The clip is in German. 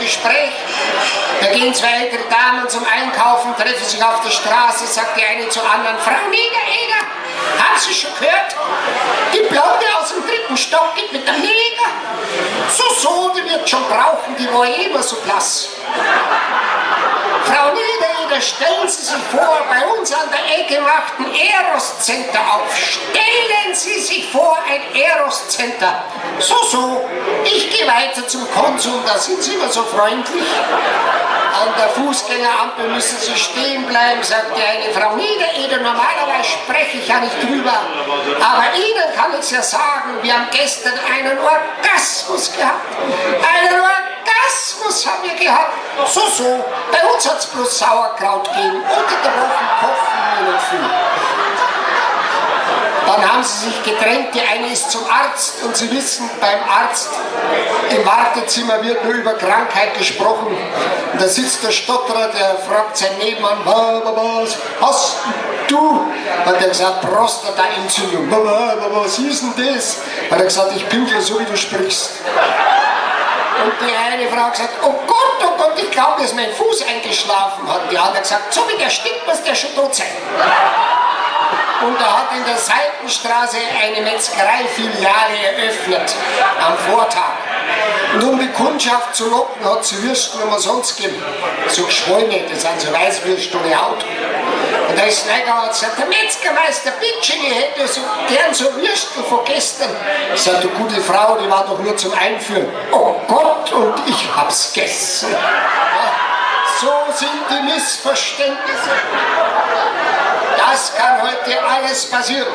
Gespräch. Da gehen zwei ältere Damen zum Einkaufen, treffen sich auf der Straße, sagt die eine zur anderen, Frau Neger, haben Sie schon gehört? Die Blonde aus dem 3. Stock geht mit dem Neger. So, die wird schon brauchen, die war eh immer so blass. Frau Niedereder, stellen Sie sich vor, bei uns an der Ecke macht ein Eros-Center auf. Stellen Sie sich vor, ein Eros-Center. So, ich gehe weiter zum Konsum, da sind Sie immer so freundlich. An der Fußgängerampel müssen Sie stehen bleiben, sagt die eine. Frau Niedereder, normalerweise spreche ich ja nicht drüber, aber Ihnen kann ich ja sagen, wir haben gestern einen Orgasmus gehabt. Einen Orgasmus haben wir gehabt. So, bei uns hat es bloß Sauerkraut gegeben. Unter der Woche kochen wir noch viel. Dann haben sie sich getrennt, die eine ist zum Arzt und Sie wissen, beim Arzt im Wartezimmer wird nur über Krankheit gesprochen. Und da sitzt der Stotterer, der fragt seinen Nebenmann, was hast du? Hat er gesagt, Prostataentzündung. Was ist denn das? Hat er gesagt, ich pinkel so wie du sprichst. Und die eine Frau hat gesagt, oh Gott, ich glaube, dass mein Fuß eingeschlafen hat. Die andere gesagt, so wie der stinkt, muss der schon tot sein. Und er hat in der Seitenstraße eine Metzgerei-Filiale eröffnet, am Vortag. Und um die Kundschaft zu locken, hat sie Würsten umsonst gegeben. So geschwollene, das sind so Weißwürste ohne Haut. Und da ist Neigauer und sagt, der Metzgermeister, bitte, ich hätte so gern so Würstel von gestern. Ich sage, du gute Frau, die war doch nur zum Einführen. Oh Gott, und ich hab's gegessen. Ja, so sind die Missverständnisse. Das kann heute alles passieren.